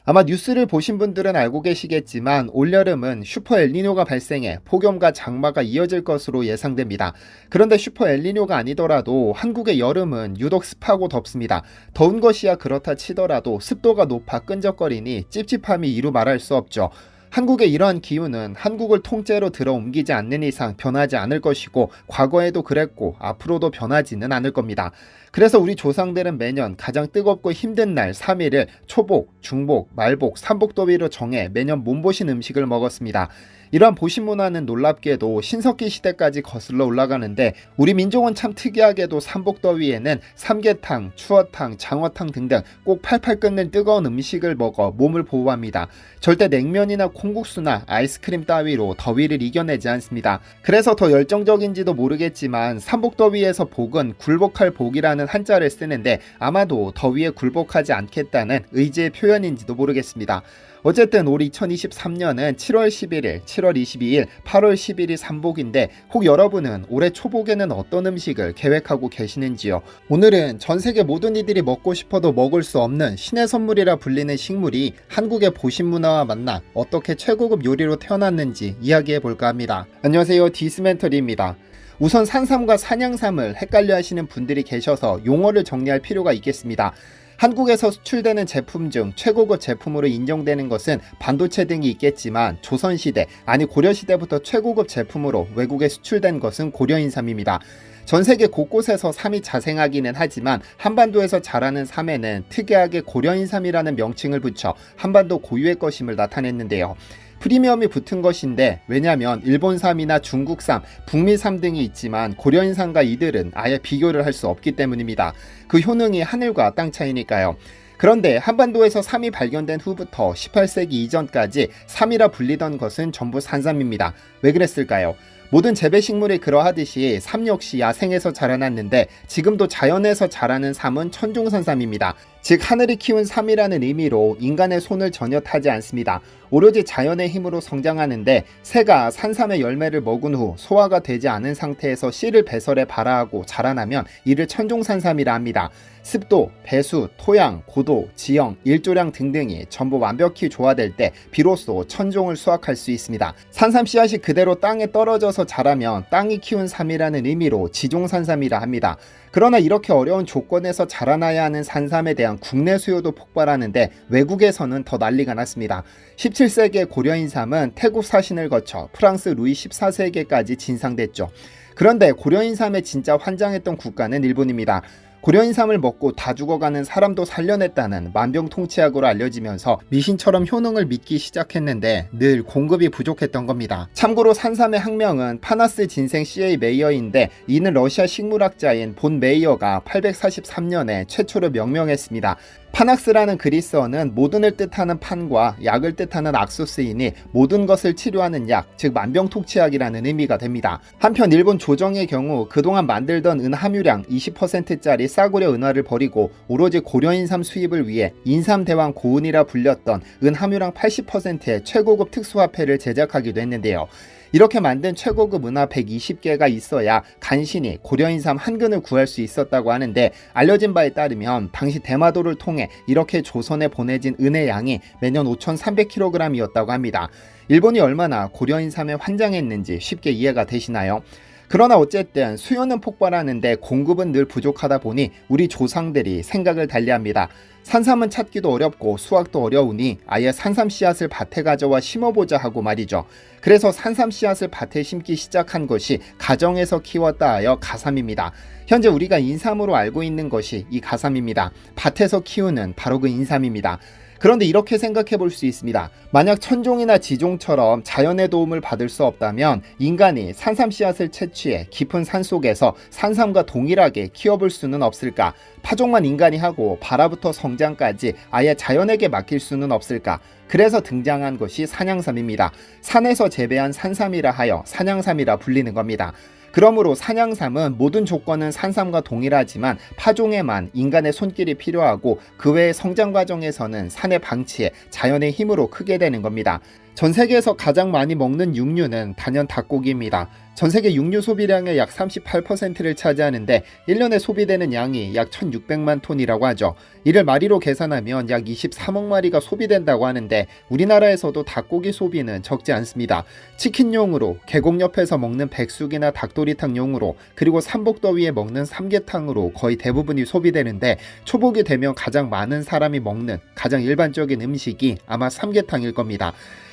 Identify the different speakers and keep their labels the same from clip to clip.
Speaker 1: 아마 뉴스를 보신 분들은 알고 계시겠지만 올여름은 슈퍼 엘니뇨가 발생해 폭염과 장마가 이어질 것으로 예상됩니다. 그런데 슈퍼 엘니뇨가 아니더라도 한국의 여름은 유독 습하고 덥습니다. 더운 것이야 그렇다 치더라도 습도가 높아 끈적거리니 찝찝함이 이루 말할 수 없죠. 한국의 이러한 기후는 한국을 통째로 들어옮기지 않는 이상 변하지 않을 것이고 과거에도 그랬고 앞으로도 변하지는 않을 겁니다. 그래서 우리 조상들은 매년 가장 뜨겁고 힘든 날 3일을 초복, 중복, 말복, 삼복더위로 정해 매년 몸보신 음식을 먹었습니다. 이러한 보신 문화는 놀랍게도 신석기 시대까지 거슬러 올라가는데 우리 민족은 참 특이하게도 삼복더위에는 삼계탕, 추어탕, 장어탕 등등 꼭 팔팔 끓는 뜨거운 음식을 먹어 몸을 보호합니다. 절대 냉면이나 콩국수나 아이스크림 따위로 더위를 이겨내지 않습니다. 그래서 더 열정적인지도 모르겠지만 삼복더위에서 복은 굴복할 복이라는 한자를 쓰는데 아마도 더위에 굴복하지 않겠다는 의지의 표현인지도 모르겠습니다. 어쨌든 올 2023년은 7월 11일, 7월 22일, 8월 10일이 삼복인데 혹 여러분은 올해 초복에는 어떤 음식을 계획하고 계시는지요? 오늘은 전 세계 모든 이들이 먹고 싶어도 먹을 수 없는 신의 선물이라 불리는 식물이 한국의 보신 문화와 만나 어떻게 최고급 요리로 태어났는지 이야기해 볼까 합니다. 안녕하세요, 디스멘터리입니다. 우선 산삼과 산양삼을 헷갈려 하시는 분들이 계셔서 용어를 정리할 필요가 있겠습니다. 한국에서 수출되는 제품 중 최고급 제품으로 인정되는 것은 반도체 등이 있겠지만 조선시대 아니 고려시대부터 최고급 제품으로 외국에 수출된 것은 고려인삼입니다. 전 세계 곳곳에서 삼이 자생하기는 하지만 한반도에서 자라는 삼에는 특이하게 고려인삼이라는 명칭을 붙여 한반도 고유의 것임을 나타냈는데요. 프리미엄이 붙은 것인데 왜냐면 일본삼이나 중국삼, 북미삼 등이 있지만 고려인삼과 이들은 아예 비교를 할 수 없기 때문입니다. 그 효능이 하늘과 땅 차이니까요. 그런데 한반도에서 삼이 발견된 후부터 18세기 이전까지 삼이라 불리던 것은 전부 산삼입니다. 왜 그랬을까요? 모든 재배식물이 그러하듯이 삼 역시 야생에서 자라났는데 지금도 자연에서 자라는 삼은 천종산삼입니다. 즉 하늘이 키운 삼이라는 의미로 인간의 손을 전혀 타지 않습니다. 오로지 자연의 힘으로 성장하는데 새가 산삼의 열매를 먹은 후 소화가 되지 않은 상태에서 씨를 배설해 발화하고 자라나면 이를 천종산삼이라 합니다. 습도, 배수, 토양, 고도, 지형, 일조량 등등이 전부 완벽히 조화될 때 비로소 천종을 수확할 수 있습니다. 산삼 씨앗이 그대로 땅에 떨어져서 자라면 땅이 키운 삼이라는 의미로 지종산삼이라 합니다. 그러나 이렇게 어려운 조건에서 자라나야 하는 산삼에 대한 국내 수요도 폭발하는데 외국에서는 더 난리가 났습니다. 17세기의 고려인삼은 태국 사신을 거쳐 프랑스 루이 14세기까지 진상됐죠. 그런데 고려인삼에 진짜 환장했던 국가는 일본입니다. 고려인삼을 먹고 다 죽어가는 사람도 살려냈다는 만병통치약으로 알려지면서 미신처럼 효능을 믿기 시작했는데 늘 공급이 부족했던 겁니다. 참고로 산삼의 학명은 파나스 진생 CA 메이어인데 이는 러시아 식물학자인 본 메이어가 843년에 최초로 명명했습니다. 파낙스라는 그리스어는 모든을 뜻하는 판과 약을 뜻하는 악소스이니 모든 것을 치료하는 약, 즉 만병통치약이라는 의미가 됩니다. 한편 일본 조정의 경우 그동안 만들던 은 함유량 20%짜리 싸구려 은화를 버리고 오로지 고려인삼 수입을 위해 인삼대왕 고은이라 불렸던 은 함유량 80%의 최고급 특수화폐를 제작하기도 했는데요. 이렇게 만든 최고급 은화 120개가 있어야 간신히 고려인삼 한 근을 구할 수 있었다고 하는데 알려진 바에 따르면 당시 대마도를 통해 이렇게 조선에 보내진 은의 양이 매년 5,300kg이었다고 합니다. 일본이 얼마나 고려인삼에 환장했는지 쉽게 이해가 되시나요? 그러나 어쨌든 수요는 폭발하는데 공급은 늘 부족하다 보니 우리 조상들이 생각을 달리합니다. 산삼은 찾기도 어렵고 수확도 어려우니 아예 산삼 씨앗을 밭에 가져와 심어보자 하고 말이죠. 그래서 산삼 씨앗을 밭에 심기 시작한 것이 가정에서 키웠다 하여 가삼입니다. 현재 우리가 인삼으로 알고 있는 것이 이 가삼입니다. 밭에서 키우는 바로 그 인삼입니다. 그런데 이렇게 생각해 볼 수 있습니다. 만약 천종이나 지종처럼 자연의 도움을 받을 수 없다면 인간이 산삼 씨앗을 채취해 깊은 산속에서 산삼과 동일하게 키워볼 수는 없을까? 파종만 인간이 하고 발화부터 성장까지 아예 자연에게 맡길 수는 없을까? 그래서 등장한 것이 산양삼입니다. 산에서 재배한 산삼이라 하여 산양삼이라 불리는 겁니다. 그러므로 산양삼은 모든 조건은 산삼과 동일하지만 파종에만 인간의 손길이 필요하고 그 외의 성장 과정에서는 산의 방치에 자연의 힘으로 크게 되는 겁니다. 전 세계에서 가장 많이 먹는 육류는 단연 닭고기입니다. 전 세계 육류 소비량의 약 38%를 차지하는데 1년에 소비되는 양이 약 1600만 톤이라고 하죠. 이를 마리로 계산하면 약 23억 마리가 소비된다고 하는데 우리나라에서도 닭고기 소비는 적지 않습니다. 치킨용으로, 계곡 옆에서 먹는 백숙이나 닭도리탕용으로, 그리고 삼복더위에 먹는 삼계탕으로 거의 대부분이 소비되는데 초복이 되면 가장 많은 사람이 먹는 가장 일반적인 음식이 아마 삼계탕일 겁니다.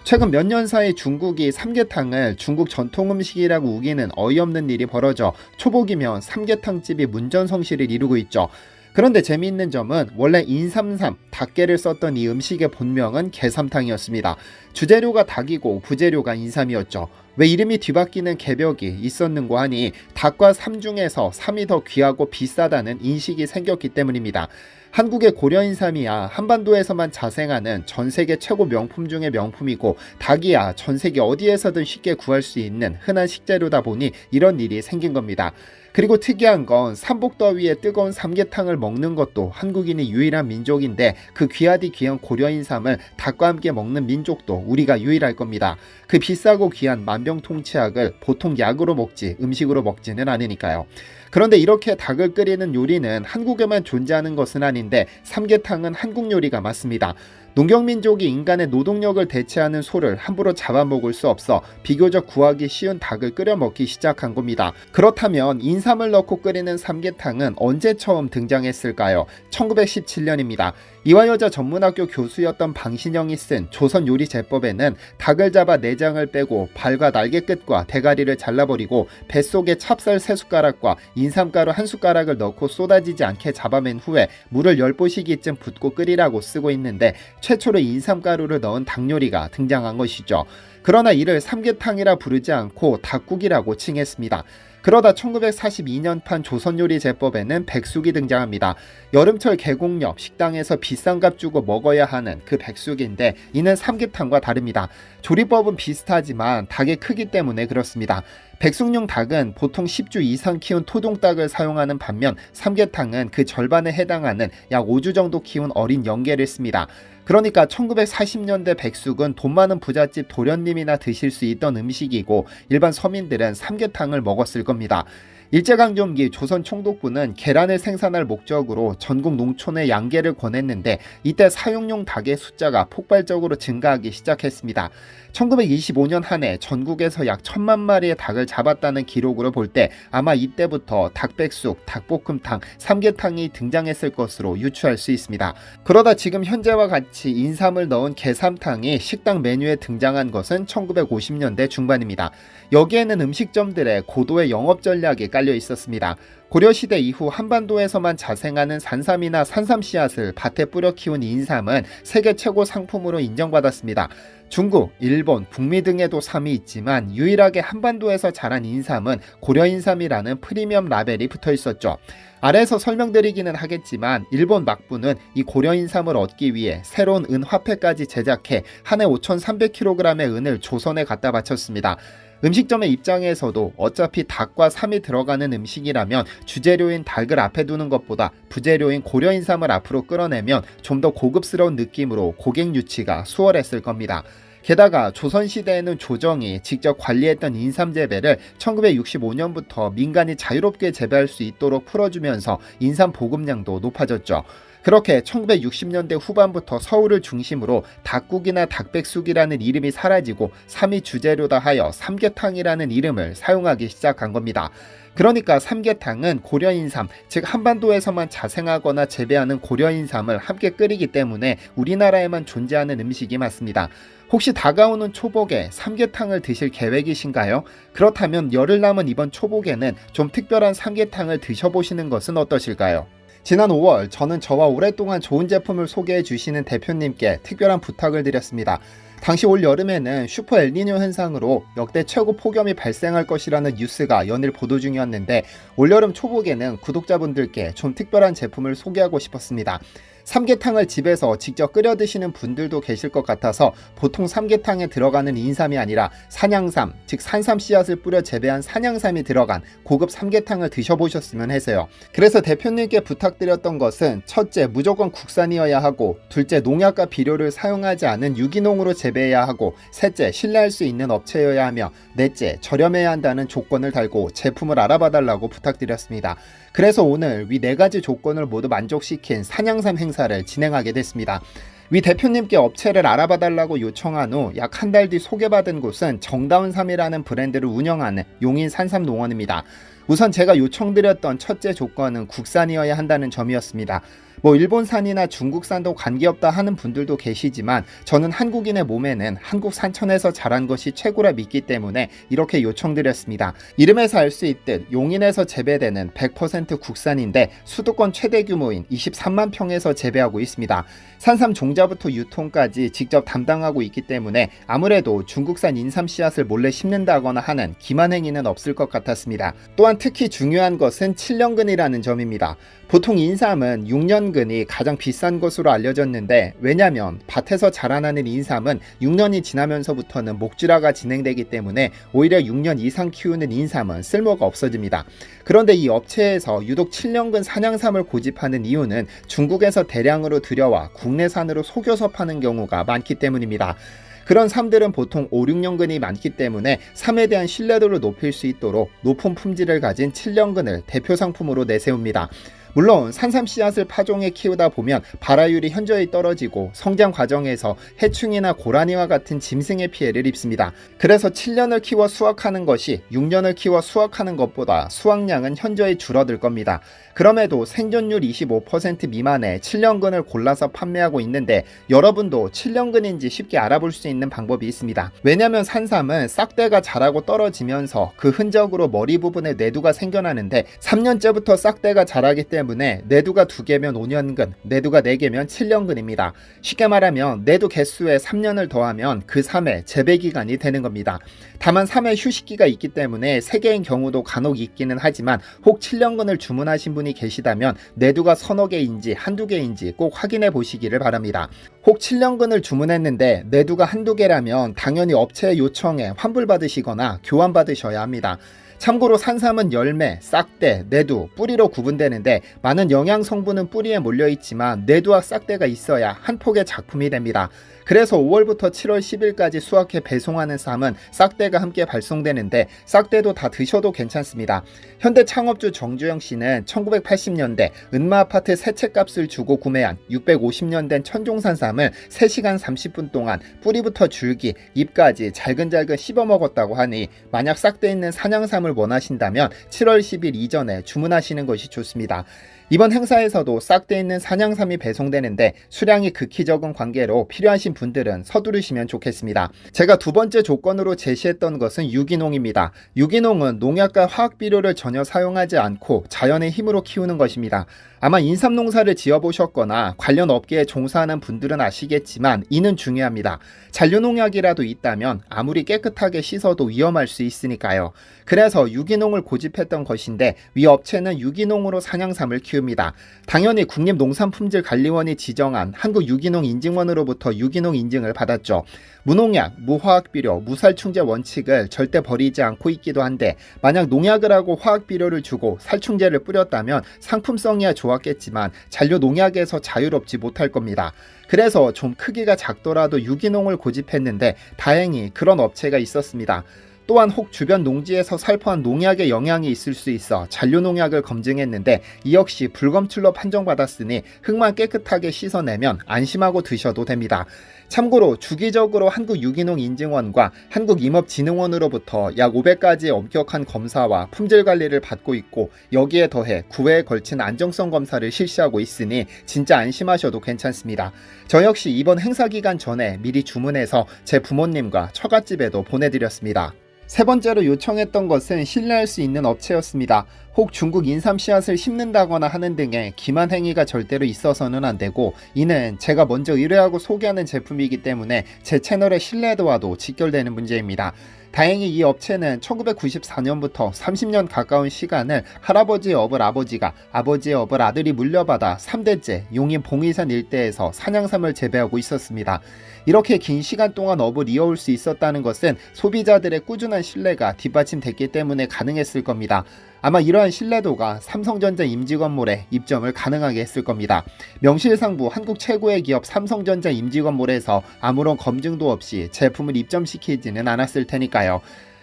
Speaker 1: 최근 몇 년 사이 중국이 삼계탕을 중국 전통 음식이라고 우기는 어이없는 일이 벌어져 초복이면 삼계탕집이 문전성시를 이루고 있죠. 그런데 재미있는 점은 원래 인삼삼, 닭게를 썼던 이 음식의 본명은 게삼탕이었습니다. 주재료가 닭이고 부재료가 인삼이었죠. 왜 이름이 뒤바뀌는 계벽이 있었는고 하니 닭과 삼 중에서 삼이 더 귀하고 비싸다는 인식이 생겼기 때문입니다. 한국의 고려인삼이야 한반도에서만 자생하는 전세계 최고 명품 중의 명품이고 닭이야 전세계 어디에서든 쉽게 구할 수 있는 흔한 식재료다 보니 이런 일이 생긴 겁니다. 그리고 특이한 건 삼복더위에 뜨거운 삼계탕을 먹는 것도 한국인이 유일한 민족인데 그 귀하디 귀한 고려인삼을 닭과 함께 먹는 민족도 우리가 유일할 겁니다. 그 비싸고 귀한 만병통치약을 보통 약으로 먹지 음식으로 먹지는 않으니까요. 그런데 이렇게 닭을 끓이는 요리는 한국에만 존재하는 것은 아닌데 삼계탕은 한국 요리가 맞습니다. 농경민족이 인간의 노동력을 대체하는 소를 함부로 잡아먹을 수 없어 비교적 구하기 쉬운 닭을 끓여 먹기 시작한 겁니다. 그렇다면 인삼을 넣고 끓이는 삼계탕은 언제 처음 등장했을까요? 1917년입니다. 이화여자 전문학교 교수였던 방신영이 쓴 조선요리제법에는 닭을 잡아 내장을 빼고 발과 날개 끝과 대가리를 잘라버리고 뱃속에 찹쌀 3숟가락과 인삼가루 1숟가락을 넣고 쏟아지지 않게 잡아맨 후에 물을 10보시기쯤 붓고 끓이라고 쓰고 있는데 최초로 인삼가루를 넣은 닭요리가 등장한 것이죠. 그러나 이를 삼계탕이라 부르지 않고 닭국이라고 칭했습니다. 그러다 1942년판 조선요리제법에는 백숙이 등장합니다. 여름철 계곡 옆 식당에서 비싼 값 주고 먹어야 하는 그 백숙인데 이는 삼계탕과 다릅니다. 조리법은 비슷하지만 닭의 크기 때문에 그렇습니다. 백숙용 닭은 보통 10주 이상 키운 토종닭을 사용하는 반면 삼계탕은 그 절반에 해당하는 약 5주 정도 키운 어린 영계를 씁니다. 그러니까 1940년대 백숙은 돈 많은 부잣집 도련님이나 드실 수 있던 음식이고 일반 서민들은 삼계탕을 먹었을 겁니다. 일제강점기 조선 총독부는 계란을 생산할 목적으로 전국 농촌에 양계를 권했는데 이때 사용용 닭의 숫자가 폭발적으로 증가하기 시작했습니다. 1925년 한 해 전국에서 약 1000만 마리의 닭을 잡았다는 기록으로 볼 때 아마 이때부터 닭백숙, 닭볶음탕, 삼계탕이 등장했을 것으로 유추할 수 있습니다. 그러다 지금 현재와 같이 인삼을 넣은 게삼탕이 식당 메뉴에 등장한 것은 1950년대 중반입니다. 여기에는 음식점들의 고도의 영업 전략이 깔려 있었습니다. 고려시대 이후 한반도에서만 자생하는 산삼이나 산삼 씨앗을 밭에 뿌려 키운 인삼은 세계 최고 상품으로 인정받았습니다. 중국, 일본, 북미 등에도 삼이 있지만 유일하게 한반도에서 자란 인삼은 고려인삼이라는 프리미엄 라벨이 붙어 있었죠. 아래에서 설명드리기는 하겠지만 일본 막부는 이 고려인삼을 얻기 위해 새로운 은 화폐까지 제작해 한 해 5,300kg의 은을 조선에 갖다 바쳤습니다. 음식점의 입장에서도 어차피 닭과 삼이 들어가는 음식이라면 주재료인 닭을 앞에 두는 것보다 부재료인 고려인삼을 앞으로 끌어내면 좀 더 고급스러운 느낌으로 고객 유치가 수월했을 겁니다. 게다가 조선시대에는 조정이 직접 관리했던 인삼 재배를 1965년부터 민간이 자유롭게 재배할 수 있도록 풀어주면서 인삼 보급량도 높아졌죠. 그렇게 1960년대 후반부터 서울을 중심으로 닭국이나 닭백숙이라는 이름이 사라지고 삼이 주재료다 하여 삼계탕이라는 이름을 사용하기 시작한 겁니다. 그러니까 삼계탕은 고려인삼, 즉 한반도에서만 자생하거나 재배하는 고려인삼을 함께 끓이기 때문에 우리나라에만 존재하는 음식이 맞습니다. 혹시 다가오는 초복에 삼계탕을 드실 계획이신가요? 그렇다면 열흘 남은 이번 초복에는 좀 특별한 삼계탕을 드셔보시는 것은 어떠실까요? 지난 5월 저는 저와 오랫동안 좋은 제품을 소개해 주시는 대표님께 특별한 부탁을 드렸습니다. 당시 올 여름에는 슈퍼 엘니뇨 현상으로 역대 최고 폭염이 발생할 것이라는 뉴스가 연일 보도 중이었는데 올여름 초복에는 구독자분들께 좀 특별한 제품을 소개하고 싶었습니다. 삼계탕을 집에서 직접 끓여 드시는 분들도 계실 것 같아서 보통 삼계탕에 들어가는 인삼이 아니라 산양삼, 즉 산삼 씨앗을 뿌려 재배한 산양삼이 들어간 고급 삼계탕을 드셔보셨으면 해서요. 그래서 대표님께 부탁드렸던 것은 첫째, 무조건 국산이어야 하고, 둘째, 농약과 비료를 사용하지 않은 유기농으로 재배해야 하고, 셋째, 신뢰할 수 있는 업체여야 하며, 넷째, 저렴해야 한다는 조건을 달고 제품을 알아봐 달라고 부탁드렸습니다. 그래서 오늘 위 4가지 조건을 모두 만족시킨 산양삼 행사를 진행하게 됐습니다. 위 대표님께 업체를 알아봐 달라고 요청한 후 약 한 달 뒤 소개받은 곳은 정다운삼이라는 브랜드를 운영하는 용인 산삼농원입니다. 우선 제가 요청드렸던 첫째 조건은 국산이어야 한다는 점이었습니다. 일본산이나 중국산도 관계없다 하는 분들도 계시지만 저는 한국인의 몸에는 한국 산천에서 자란 것이 최고라 믿기 때문에 이렇게 요청드렸습니다. 이름에서 알 수 있듯 용인에서 재배되는 100% 국산인데 수도권 최대 규모인 23만 평에서 재배하고 있습니다. 산삼 종자부터 유통까지 직접 담당하고 있기 때문에 아무래도 중국산 인삼 씨앗을 몰래 심는다거나 하는 기만 행위는 없을 것 같았습니다. 또한 특히 중요한 것은 7년근이라는 점입니다. 보통 인삼은 6년근이 가장 비싼 것으로 알려졌는데, 왜냐면 밭에서 자라나는 인삼은 6년이 지나면서부터는 목질화가 진행되기 때문에 오히려 6년 이상 키우는 인삼은 쓸모가 없어집니다. 그런데 이 업체에서 유독 7년근 산양삼을 고집하는 이유는 중국에서 대량으로 들여와 국내산으로 속여서 파는 경우가 많기 때문입니다. 그런 삼들은 보통 5, 6년근이 많기 때문에 삼에 대한 신뢰도를 높일 수 있도록 높은 품질을 가진 7년근을 대표 상품으로 내세웁니다. 물론 산삼 씨앗을 파종해 키우다 보면 발화율이 현저히 떨어지고 성장 과정에서 해충이나 고라니와 같은 짐승의 피해를 입습니다. 그래서 7년을 키워 수확하는 것이 6년을 키워 수확하는 것보다 수확량은 현저히 줄어들 겁니다. 그럼에도 생존율 25% 미만의 7년근을 골라서 판매하고 있는데, 여러분도 7년근인지 쉽게 알아볼 수 있는 방법이 있습니다. 왜냐면 산삼은 싹대가 자라고 떨어지면서 그 흔적으로 머리 부분에 내두가 생겨나는데, 3년째부터 싹대가 자라기 때문에 내두가 2개면 5년근, 내두가 4개면 7년근입니다. 쉽게 말하면 내두 개수에 3년을 더하면 그 3의 재배기간이 되는 겁니다. 다만 3회 휴식기가 있기 때문에 3개인 경우도 간혹 있기는 하지만, 혹 7년근을 주문하신 분이 계시다면 내두가 서너 개인지 한두 개인지 꼭 확인해 보시기를 바랍니다. 혹 7년근을 주문했는데 내두가 한두 개라면 당연히 업체의 요청에 환불받으시거나 교환받으셔야 합니다. 참고로 산삼은 열매, 싹대, 내두, 뿌리로 구분되는데, 많은 영양 성분은 뿌리에 몰려있지만 내두와 싹대가 있어야 한 폭의 작품이 됩니다. 그래서 5월부터 7월 10일까지 수확해 배송하는 쌈은 싹대가 함께 발송되는데, 싹대도 다 드셔도 괜찮습니다. 현대 창업주 정주영 씨는 1980년대 은마아파트 세 채 값을 주고 구매한 650년 된 천종산삼을 3시간 30분 동안 뿌리부터 줄기, 잎까지 잘근잘근 씹어 먹었다고 하니, 만약 싹대 있는 산양삼을 원하신다면 7월 10일 이전에 주문하시는 것이 좋습니다. 이번 행사에서도 싹대 있는 산양삼이 배송되는데 수량이 극히 적은 관계로 필요하신 분들은 서두르시면 좋겠습니다. 제가 두 번째 조건으로 제시했던 것은 유기농입니다. 유기농은 농약과 화학비료를 전혀 사용하지 않고 자연의 힘으로 키우는 것입니다. 아마 인삼 농사를 지어보셨거나 관련 업계에 종사하는 분들은 아시겠지만 이는 중요합니다. 잔류농약이라도 있다면 아무리 깨끗하게 씻어도 위험할 수 있으니까요. 그래서 유기농을 고집했던 것인데, 위 업체는 유기농으로 산양삼을 키웁니다. 당연히 국립농산품질관리원이 지정한 한국유기농인증원으로부터 유기농 인증을 받았죠. 무농약, 무화학비료, 무살충제 원칙을 절대 버리지 않고 있기도 한데, 만약 농약을 하고 화학비료를 주고 살충제를 뿌렸다면 상품성이야 좋았겠지만 잔류 농약에서 자유롭지 못할 겁니다. 그래서 좀 크기가 작더라도 유기농을 고집했는데 다행히 그런 업체가 있었습니다. 또한 혹 주변 농지에서 살포한 농약의 영향이 있을 수 있어 잔류 농약을 검증했는데 이 역시 불검출로 판정받았으니 흙만 깨끗하게 씻어내면 안심하고 드셔도 됩니다. 참고로 주기적으로 한국유기농인증원과 한국임업진흥원으로부터 약 500가지의 엄격한 검사와 품질관리를 받고 있고, 여기에 더해 9회에 걸친 안정성 검사를 실시하고 있으니 진짜 안심하셔도 괜찮습니다. 저 역시 이번 행사 기간 전에 미리 주문해서 제 부모님과 처갓집에도 보내드렸습니다. 세 번째로 요청했던 것은 신뢰할 수 있는 업체였습니다. 혹 중국 인삼 씨앗을 심는다거나 하는 등의 기만 행위가 절대로 있어서는 안 되고, 이는 제가 먼저 의뢰하고 소개하는 제품이기 때문에 제 채널의 신뢰도와도 직결되는 문제입니다. 다행히 이 업체는 1994년부터 30년 가까운 시간을 할아버지의 업을 아버지가, 아버지의 업을 아들이 물려받아 3대째 용인 봉의산 일대에서 산양삼을 재배하고 있었습니다. 이렇게 긴 시간 동안 업을 이어올 수 있었다는 것은 소비자들의 꾸준한 신뢰가 뒷받침됐기 때문에 가능했을 겁니다. 아마 이러한 신뢰도가 삼성전자 임직원몰에 입점을 가능하게 했을 겁니다. 명실상부 한국 최고의 기업 삼성전자 임직원몰에서 아무런 검증도 없이 제품을 입점시키지는 않았을 테니까요.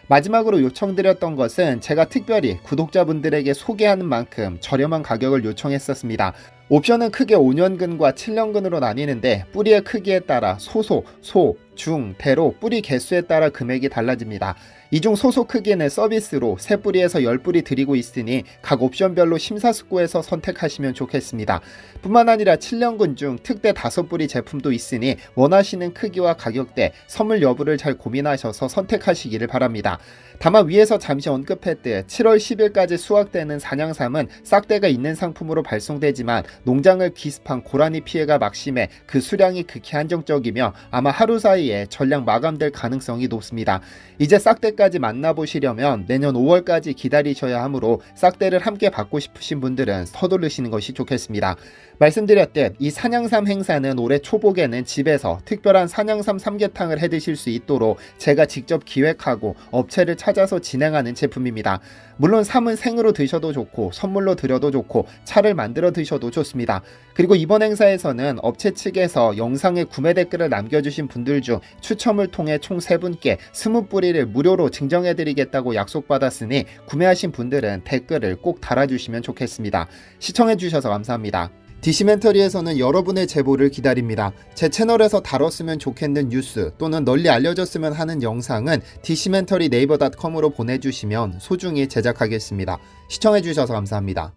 Speaker 1: 마지막으로 요청드렸던 것은 제가 특별히 구독자분들에게 소개하는 만큼 저렴한 가격을 요청했었습니다. 옵션은 크게 5년근과 7년근으로 나뉘는데 뿌리의 크기에 따라 소소, 소, 중, 대로 뿌리 개수에 따라 금액이 달라집니다. 이 중 소소 크기는 서비스로 3뿌리에서 10뿌리 드리고 있으니 각 옵션별로 심사숙고해서 선택하시면 좋겠습니다. 뿐만 아니라 7년근 중 특대 5뿌리 제품도 있으니 원하시는 크기와 가격대, 선물 여부를 잘 고민하셔서 선택하시기를 바랍니다. 다만 위에서 잠시 언급했듯 7월 10일까지 수확되는 산양삼은 싹대가 있는 상품으로 발송되지만 농장을 기습한 고라니 피해가 막심해 그 수량이 극히 한정적이며 아마 하루 사이에 전량 마감될 가능성이 높습니다. 이제 싹대까지 만나보시려면 내년 5월까지 기다리셔야 하므로 싹대를 함께 받고 싶으신 분들은 서두르시는 것이 좋겠습니다. 말씀드렸듯 이 산양삼 행사는 올해 초복에는 집에서 특별한 산양삼 삼계탕을 해드실 수 있도록 제가 직접 기획하고 업체를 찾아서 진행하는 제품입니다. 물론 삼은 생으로 드셔도 좋고 선물로 드려도 좋고 차를 만들어 드셔도 좋습니다. 그리고 이번 행사에서는 업체 측에서 영상에 구매 댓글을 남겨주신 분들 중 추첨을 통해 총 3분께 20뿌리를 무료로 증정해드리겠다고 약속받았으니 구매하신 분들은 댓글을 꼭 달아주시면 좋겠습니다. 시청해주셔서 감사합니다. 디시멘터리에서는 여러분의 제보를 기다립니다. 제 채널에서 다뤘으면 좋겠는 뉴스 또는 널리 알려졌으면 하는 영상은 디시멘터리 네이버.com으로 보내주시면 소중히 제작하겠습니다. 시청해주셔서 감사합니다.